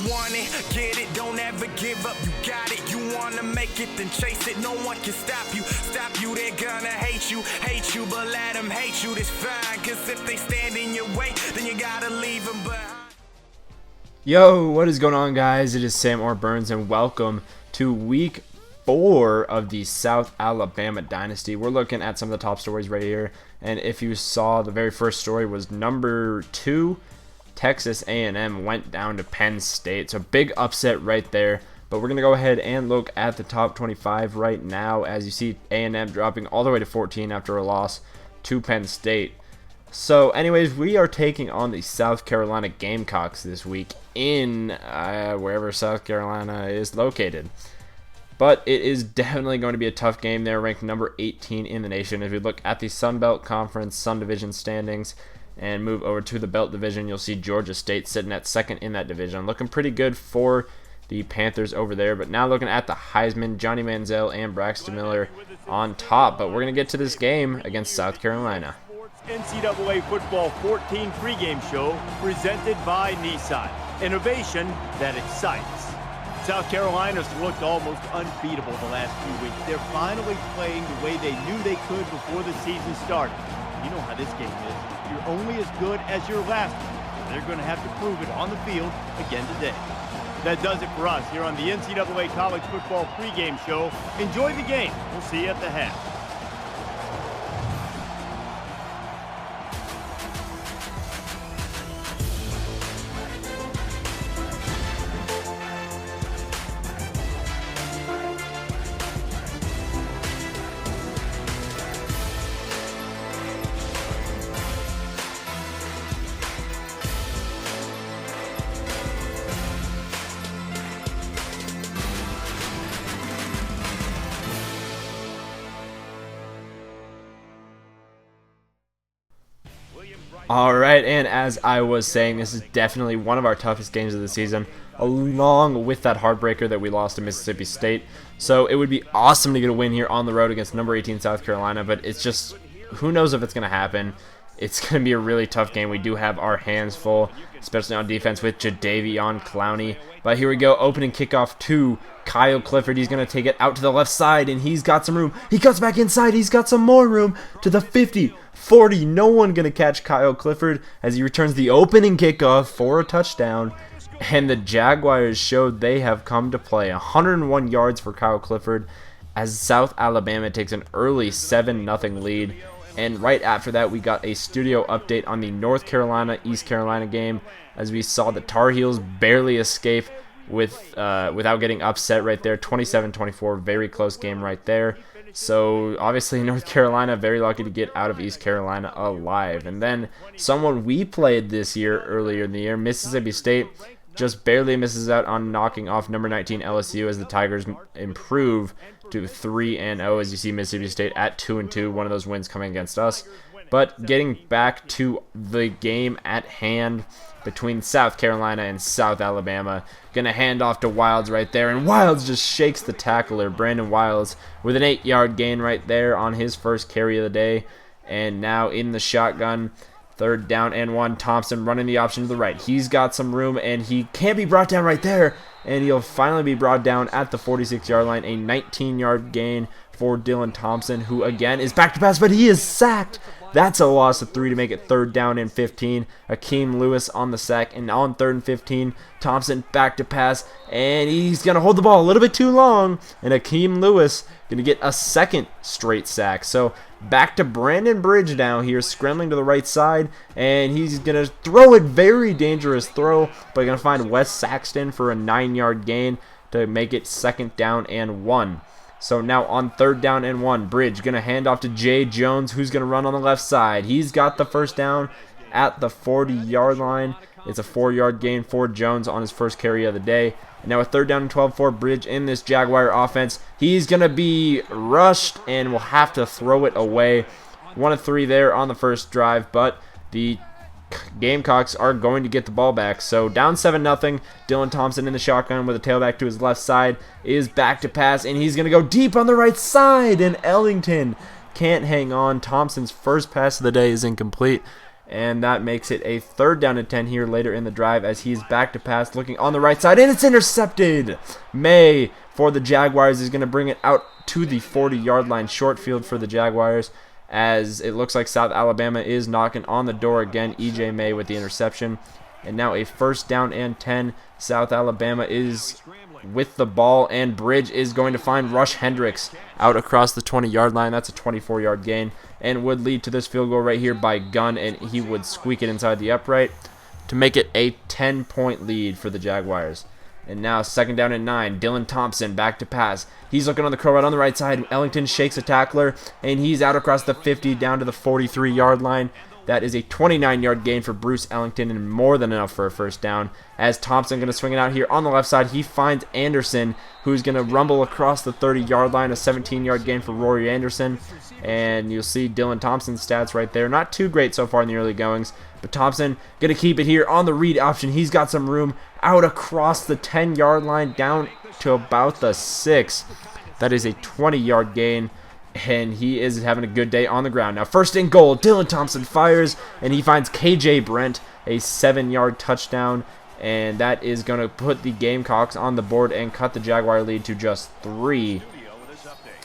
want it, get it, don't ever give up, you got it. You wanna make it, then chase it, no one can stop you. Stop you, they're gonna hate you, but let them hate you, that's fine. Cause if they stand in your way, then you gotta leave them behind. Yo, what is going on, guys? It is Sam or Burns, and welcome to week 4 of the South Alabama Dynasty. We're looking at some of the top stories right here, and if you saw, the very first story was number 2. Texas A&M went down to Penn State, so big upset right there. But we're going to go ahead and look at the top 25 right now, as you see A&M dropping all the way to 14 after a loss to Penn State. So anyways, we are taking on the South Carolina Gamecocks this week in wherever South Carolina is located. But it is definitely going to be a tough game. They're ranked number 18 in the nation. If you look at the Sun Belt Conference, Sun Division standings, and move over to the Belt Division, you'll see Georgia State sitting at second in that division. Looking pretty good for the Panthers over there. But now looking at the Heisman, Johnny Manziel and Braxton Miller on top. But we're going to get to this game against South Carolina. NCAA Football 14 pregame show presented by Nissan. Innovation that excites. South Carolina's looked almost unbeatable the last few weeks. They're finally playing the way they knew they could before the season started. You know how this game is. You're only as good as your last one. They're going to have to prove it on the field again today. That does it for us here on the NCAA College Football pregame show. Enjoy the game. We'll see you at the half. Alright, and as I was saying, this is definitely one of our toughest games of the season, along with that heartbreaker that we lost to Mississippi State. So it would be awesome to get a win here on the road against number 18 South Carolina, but it's just, who knows if it's going to happen. It's going to be a really tough game. We do have our hands full, especially on defense with Jadeveon Clowney. But here we go, opening kickoff to Kyle Clifford. He's going to take it out to the left side, and he's got some room. He cuts back inside. He's got some more room to the 50, 40. No one going to catch Kyle Clifford as he returns the opening kickoff for a touchdown. And the Jaguars showed they have come to play. 101 yards for Kyle Clifford as South Alabama takes an early 7-0 lead. And right after that, we got a studio update on the North Carolina-East Carolina game, as we saw the Tar Heels barely escape without getting upset right there. 27-24, very close game right there. So obviously North Carolina very lucky to get out of East Carolina alive. And then someone we played this year earlier in the year, Mississippi State, just barely misses out on knocking off number 19 LSU as the Tigers improve to 3-0, as you see Mississippi State at 2-2, one of those wins coming against us. But getting back to the game at hand between South Carolina and South Alabama, gonna hand off to Wilds right there, and Wilds just shakes the tackler. Brandon Wilds with an 8-yard gain right there on his first carry of the day. And now in the shotgun, 3rd down and 1. Thompson running the option to the right. He's got some room, and he can't be brought down right there. And he'll finally be brought down at the 46-yard line. A 19-yard gain for Dylan Thompson, who again is back to pass, but he is sacked. That's a loss of 3 to make it 3rd down and 15. Akeem Lewis on the sack, and on 3rd and 15, Thompson back to pass, and he's going to hold the ball a little bit too long, and Akeem Lewis going to get a 2nd straight sack. So back to Brandon Bridge now here, scrambling to the right side, and he's going to throw it, very dangerous throw, but going to find Wes Saxton for a 9-yard gain to make it 2nd down and 1. So now on 3rd down and 1, Bridge going to hand off to Jay Jones, who's going to run on the left side. He's got the 1st down at the 40-yard line. It's a 4-yard gain for Jones on his first carry of the day. And now a 3rd down and 12 for Bridge in this Jaguar offense. He's going to be rushed and will have to throw it away. 1 of 3 there on the first drive, but the Gamecocks are going to get the ball back. So down 7-0. Dylan Thompson in the shotgun with a tailback to his left side is back to pass, and he's going to go deep on the right side, and Ellington can't hang on. Thompson's first pass of the day is incomplete. and that makes it a 3rd down and 10 here later in the drive as he's back to pass, looking on the right side, and it's intercepted. May for the Jaguars is going to bring it out to the 40-yard line, short field for the Jaguars, as it looks like South Alabama is knocking on the door again. E.J. May with the interception, and now a 1st down and 10. South Alabama is with the ball, and Bridge is going to find Rush Hendricks out across the 20-yard line. That's a 24-yard gain and would lead to this field goal right here by Gunn, and he would squeak it inside the upright to make it a 10-point lead for the Jaguars. And now 2nd down and 9. Dylan Thompson back to pass. He's looking on the curl route on the right side. Ellington shakes a tackler, and he's out across the 50 down to the 43-yard line. That is a 29-yard gain for Bruce Ellington and more than enough for a 1st down. As Thompson going to swing it out here on the left side, he finds Anderson, who's going to rumble across the 30-yard line. A 17-yard gain for Rory Anderson. And you'll see Dylan Thompson's stats right there. Not too great so far in the early goings, but Thompson going to keep it here on the read option. He's got some room out across the 10-yard line down to about the 6. That is a 20-yard gain, and he is having a good day on the ground. Now 1st and goal, Dylan Thompson fires, and he finds KJ Brent, a 7-yard touchdown, and that is going to put the Gamecocks on the board and cut the Jaguar lead to just 3.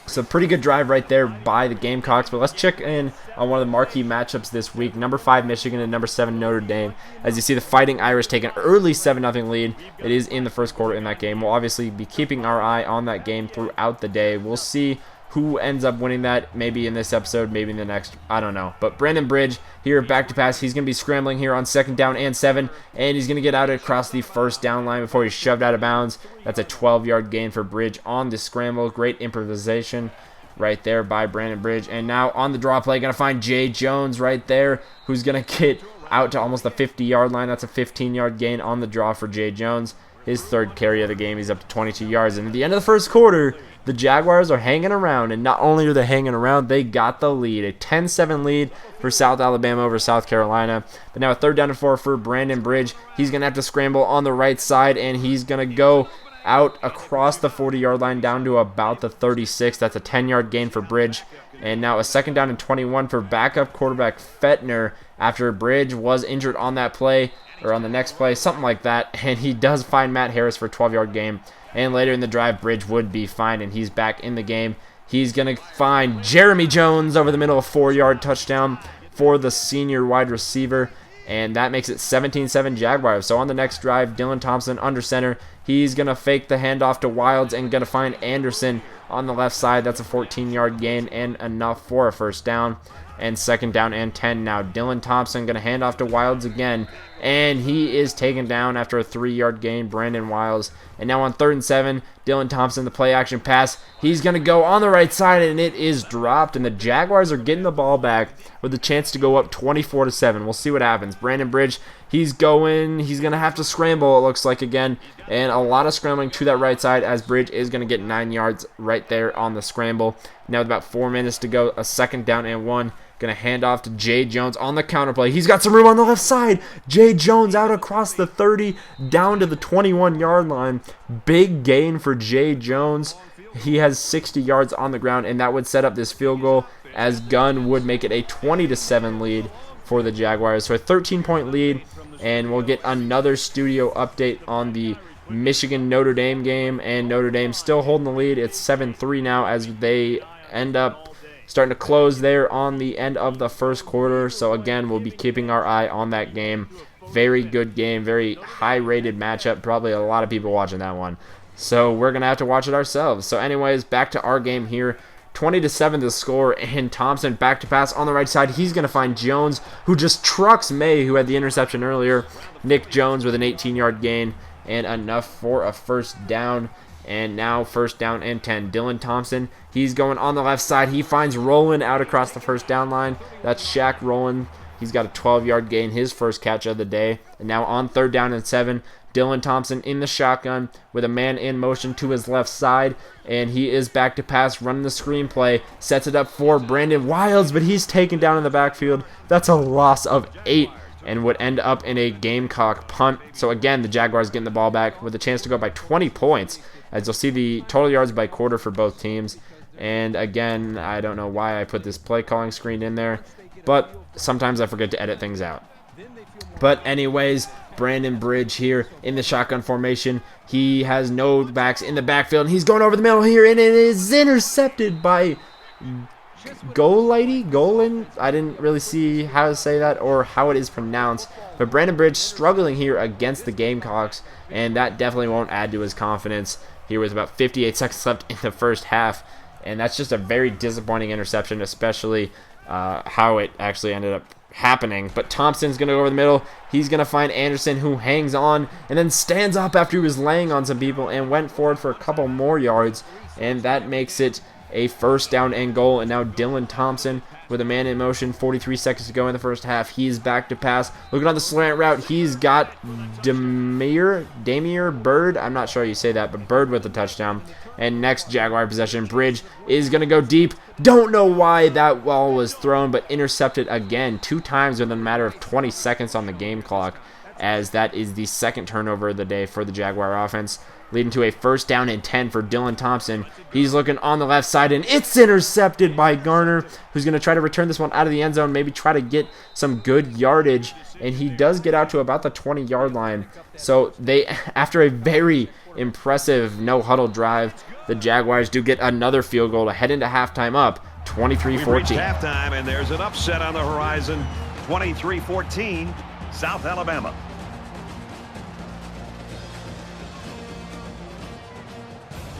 So pretty good drive right there by the Gamecocks, but let's check in on one of the marquee matchups this week. Number 5 Michigan and number 7 Notre Dame. As you see, the Fighting Irish take an early 7-0 lead. It is in the 1st quarter in that game. We'll obviously be keeping our eye on that game throughout the day. We'll see who ends up winning that, maybe in this episode, maybe in the next, I don't know. But Brandon Bridge here back to pass. He's going to be scrambling here on 2nd down and 7, and he's going to get out across the 1st down line before he's shoved out of bounds. That's a 12-yard gain for Bridge on the scramble. Great improvisation right there by Brandon Bridge. And now on the draw play, going to find Jay Jones right there, who's going to get out to almost the 50-yard line. That's a 15-yard gain on the draw for Jay Jones. His 3rd carry of the game. He's up to 22 yards. And at the end of the 1st quarter, the Jaguars are hanging around, and not only are they hanging around, they got the lead. A 10-7 lead for South Alabama over South Carolina. But now a 3rd down and 4 for Brandon Bridge. He's going to have to scramble on the right side, and he's going to go out across the 40-yard line down to about the 36. That's a 10-yard gain for Bridge. And now a 2nd down and 21 for backup quarterback Fettner after Bridge was injured on that play, or on the next play, something like that. And he does find Matt Harris for a 12-yard gain. And later in the drive, Bridge would be fine, and he's back in the game. He's going to find Jeremy Jones over the middle, a 4-yard touchdown for the senior wide receiver. And that makes it 17-7 Jaguars. So on the next drive, Dylan Thompson under center. He's going to fake the handoff to Wilds and going to find Anderson on the left side. That's a 14-yard gain and enough for a 1st down. And 2nd down and 10 now. Dylan Thompson going to hand off to Wilds again. And he is taken down after a 3-yard gain, Brandon Wilds. And now on 3rd and 7, Dylan Thompson, the play action pass. He's going to go on the right side, and it is dropped. And the Jaguars are getting the ball back with a chance to go up 24-7. We'll see what happens. Brandon Bridge, he's going to have to scramble, it looks like, again. And a lot of scrambling to that right side as Bridge is going to get 9 yards right there on the scramble. Now with about 4 minutes to go, a 2nd down and 1. Going to hand off to Jay Jones on the counterplay. He's got some room on the left side. Jay Jones out across the 30 down to the 21-yard line. Big gain for Jay Jones. He has 60 yards on the ground, and that would set up this field goal as Gunn would make it a 20-7 lead for the Jaguars. So a 13-point lead, and we'll get another studio update on the Michigan-Notre Dame game, and Notre Dame still holding the lead. It's 7-3 now as they end up starting to close there on the end of the 1st quarter. So again, we'll be keeping our eye on that game. Very good game, very high-rated matchup. Probably a lot of people watching that one. So we're going to have to watch it ourselves. So anyways, back to our game here. 20-7 the score, and Thompson back to pass on the right side. He's going to find Jones, who just trucks May, who had the interception earlier. Nick Jones with an 18-yard gain and enough for a 1st down. And now 1st down and 10. Dylan Thompson, he's going on the left side. He finds Rowland out across the 1st down line. That's Shaq Rowland. He's got a 12-yard gain, his first catch of the day. And now on 3rd down and 7, Dylan Thompson in the shotgun with a man in motion to his left side. And he is back to pass, running the screenplay. Sets it up for Brandon Wilds, but he's taken down in the backfield. That's a loss of 8. And would end up in a Gamecock punt. So again, the Jaguars getting the ball back with a chance to go by 20 points. As you'll see the total yards by quarter for both teams. And again, I don't know why I put this play calling screen in there. but sometimes I forget to edit things out. But anyways, Brandon Bridge here in the shotgun formation. He has no backs in the backfield, and he's going over the middle here, and it is intercepted by Golan. I didn't really see how to say that or how it is pronounced. But Brandon Bridge struggling here against the Gamecocks, and that definitely won't add to his confidence here with about 58 seconds left in the first half. And that's just a very disappointing interception, especially how it actually ended up happening. But Thompson's going to go over the middle. He's going to find Anderson, who hangs on and then stands up after he was laying on some people and went forward for a couple more yards. And that makes it a first down and goal. And now Dylan Thompson with a man in motion. 43 seconds to go in the first half. He's back to pass. Looking on the slant route, he's got Damier Bird. I'm not sure how you say that, but Bird with the touchdown. And next Jaguar possession, Bridge is going to go deep. Don't know why that ball was thrown, but intercepted again 2 times within a matter of 20 seconds on the game clock, as that is the second turnover of the day for the Jaguar offense, leading to a first down and 10 for Dylan Thompson. He's looking on the left side, and it's intercepted by Garner, who's going to try to return this one out of the end zone, maybe try to get some good yardage, and he does get out to about the 20-yard line. So they, after a very impressive no-huddle drive, the Jaguars do get another field goal to head into halftime up 23-14. We've reached halftime, and there's an upset on the horizon. 23-14, South Alabama.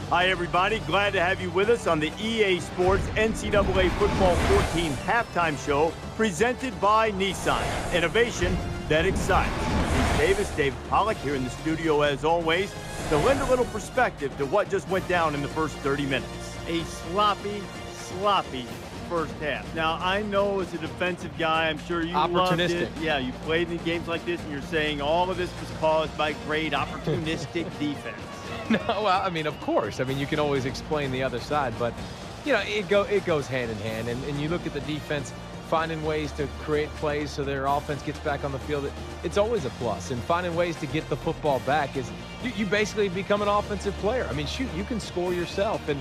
Hi, everybody. Glad to have you with us on the EA Sports NCAA Football 14 halftime show presented by Nissan. Innovation that excites. Bruce Davis, David Pollack here in the studio as always to lend a little perspective to what just went down in the first 30 minutes. A sloppy first half. Now, I know as a defensive guy, I'm sure you loved it. Yeah, you played in games like this, and you're saying all of this was caused by great opportunistic defense. No, well, I mean, of course. I mean, you can always explain the other side, but, you know, it goes hand in hand. And you look at the defense finding ways to create plays so their offense gets back on the field. It's always a plus. And finding ways to get the football back is you basically become an offensive player. I mean, shoot, you can score yourself. And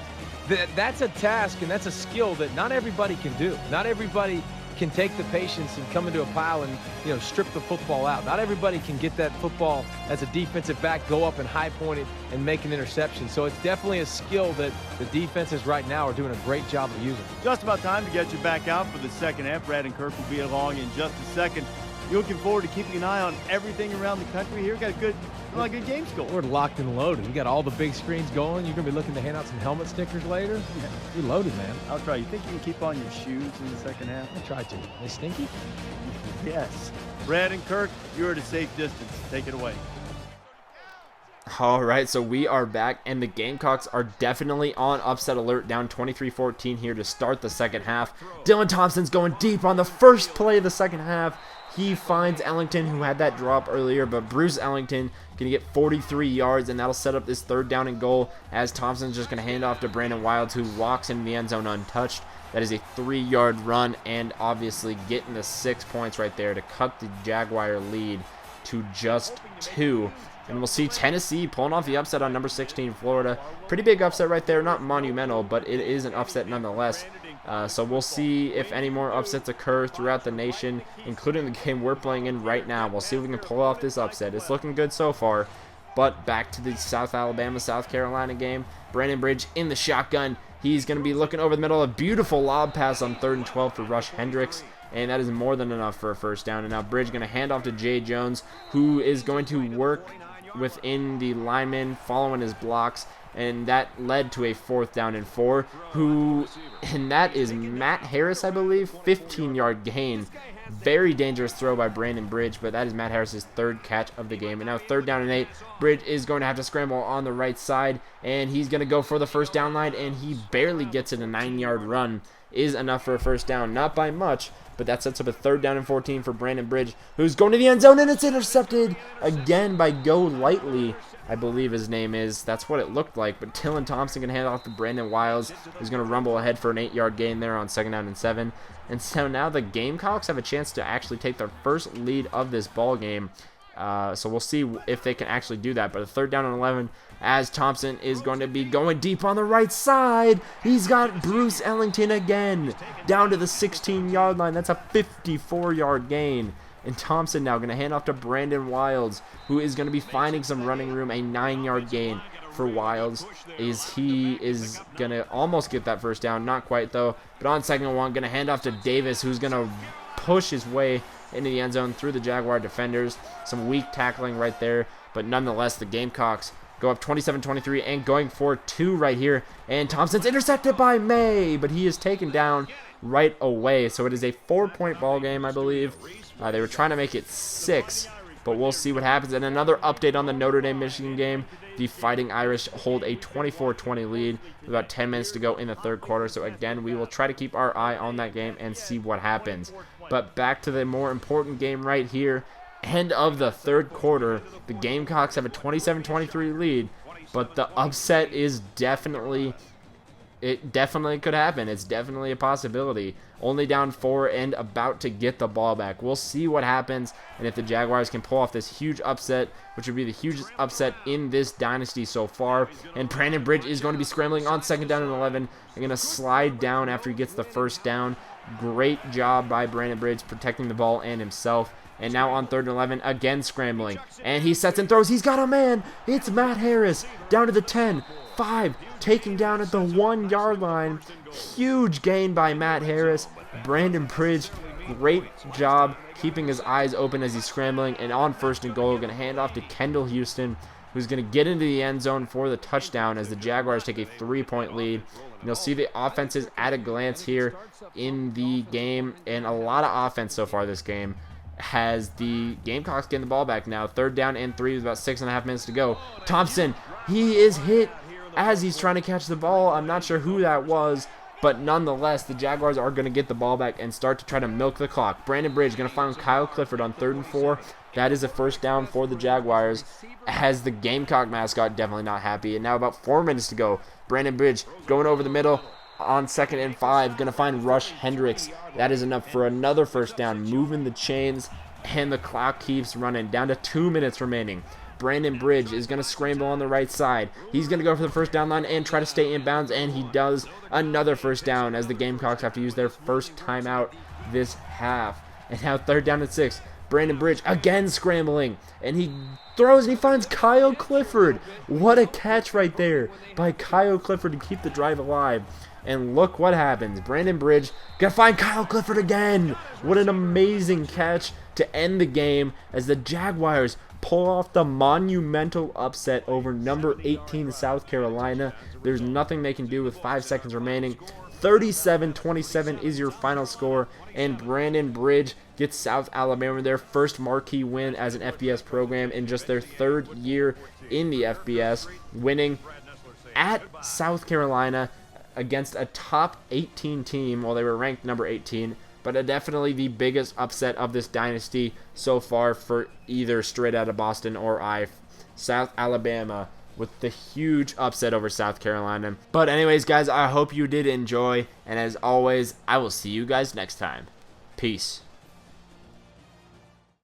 that's a task and that's a skill that not everybody can do. Not everybody can take the patience and come into a pile and, you know, strip the football out. Not everybody can get that football as a defensive back, go up and high point it and make an interception. So it's definitely a skill that the defenses right now are doing a great job of using. Just about time to get you back out for the second half. Brad and Kirk will be along in just a second. You're looking forward to keeping an eye on everything around the country here. Got a good games going. We're locked and loaded. We got all the big screens going. You're going to be looking to hand out some helmet stickers later. Yeah. You're loaded, man. I'll try. You think you can keep on your shoes in the second half? I'll try to. They stinky? Yes. Brad and Kirk, you're at a safe distance. Take it away. All right, so we are back, and the Gamecocks are definitely on upset alert, down 23-14 here to start the second half. Dylan Thompson's going deep on the first play of the second half. He finds Ellington, who had that drop earlier, but Bruce Ellington going to get 43 yards, and that'll set up this third down and goal, as Thompson's just going to hand off to Brandon Wilds, who walks into the end zone untouched. That is a 3-yard run, and obviously getting the 6 points right there to cut the Jaguar lead to just 2. And we'll see Tennessee pulling off the upset on number 16, Florida. Pretty big upset right there. Not monumental, but it is an upset nonetheless. So we'll see if any more upsets occur throughout the nation, including the game we're playing in right now. We'll see if we can pull off this upset. It's looking good so far. But back to the South Alabama-South Carolina game. Brandon Bridge in the shotgun. He's going to be looking over the middle. A beautiful lob pass on 3rd and 12 for Rush Hendricks. And that is more than enough for a first down. And now Bridge going to hand off to Jay Jones, who is going to work within the lineman, following his blocks, and that led to a 4th down and 4, and that is Matt Harris, I believe, 15-yard gain. Very dangerous throw by Brandon Bridge, but that is Matt Harris's 3rd catch of the game. And now 3rd down and 8, Bridge is going to have to scramble on the right side, and he's going to go for the first down line, and he barely gets it. A 9-yard run is enough for a first down, not by much, but that sets up a 3rd down and 14 for Brandon Bridge, who's going to the end zone, and it's intercepted again by Go Lightly, I believe his name is. That's what it looked like, but Dylan Thompson can hand off to Brandon Wiles, who's going to rumble ahead for an 8-yard gain there on 2nd down and 7. And so now the Gamecocks have a chance to actually take their first lead of this ball game. So we'll see if they can actually do that. But a 3rd down and 11 as Thompson is going to be going deep on the right side. He's got Bruce Ellington again down to the 16-yard line. That's a 54-yard gain. And Thompson now going to hand off to Brandon Wilds, who is going to be finding some running room. A 9-yard gain for Wilds. He is going to almost get that 1st down. Not quite, though. But on 2nd and 1, going to hand off to Davis, who's going to push his way into the end zone through the Jaguar defenders. Some weak tackling right there. But nonetheless, the Gamecocks go up 27-23 and going for 2 right here. And Thompson's intercepted by May, but he is taken down right away. So it is a 4-point ball game, I believe. They were trying to make it 6, but we'll see what happens. And another update on the Notre Dame-Michigan game. The Fighting Irish hold a 24-20 lead with about 10 minutes to go in the 3rd quarter. So again, we will try to keep our eye on that game and see what happens. But back to the more important game right here. End of the 3rd quarter. The Gamecocks have a 27-23 lead, but the upset is definitely could happen. It's definitely a possibility. Only down 4 and about to get the ball back. We'll see what happens and if the Jaguars can pull off this huge upset, which would be the hugest upset in this dynasty so far. And Brandon Bridge is going to be scrambling on 2nd down and 11. They're going to slide down after he gets the 1st down. Great job by Brandon Bridge protecting the ball and himself. And now on 3rd and 11, again scrambling. And he sets and throws. He's got a man. It's Matt Harris down to the 10. 5, taken down at the 1-yard line. Huge gain by Matt Harris. Brandon Bridge, great job keeping his eyes open as he's scrambling. And on 1st and goal, going to hand off to Kendall Houston, who's going to get into the end zone for the touchdown as the Jaguars take a 3-point lead. And you'll see the offenses at a glance here in the game, and a lot of offense so far this game. Has the Gamecocks getting the ball back now. 3rd down and 3 with about 6.5 minutes to go. Thompson, he is hit as he's trying to catch the ball. I'm not sure who that was, but nonetheless, the Jaguars are going to get the ball back and start to try to milk the clock. Brandon Bridge going to find Kyle Clifford on 3rd and 4. That is a 1st down for the Jaguars. Has the Gamecock mascot definitely not happy. And now about 4 minutes to go. Brandon Bridge going over the middle on 2nd and 5. Going to find Rush Hendricks. That is enough for another 1st down. Moving the chains, and the clock keeps running. Down to 2 minutes remaining. Brandon Bridge is going to scramble on the right side. He's going to go for the 1st down line and try to stay in bounds, and he does. Another 1st down as the Gamecocks have to use their 1st timeout this half. And now 3rd down and 6. Brandon Bridge again scrambling, and he throws and he finds Kyle Clifford. What a catch right there by Kyle Clifford to keep the drive alive. And look what happens. Brandon Bridge gonna find Kyle Clifford again. What an amazing catch to end the game as the Jaguars pull off the monumental upset over number 18 South Carolina. There's nothing they can do with 5 seconds remaining. 37-27 is your final score, and Brandon Bridge gets South Alabama their 1st marquee win as an FBS program in just their 3rd year in the FBS, winning at South Carolina against a top 18 team. Well, they were ranked number 18, but definitely the biggest upset of this dynasty so far for either straight out of Boston or South Alabama, with the huge upset over South Carolina. But anyways, guys, I hope you did enjoy, and as always, I will see you guys next time. Peace.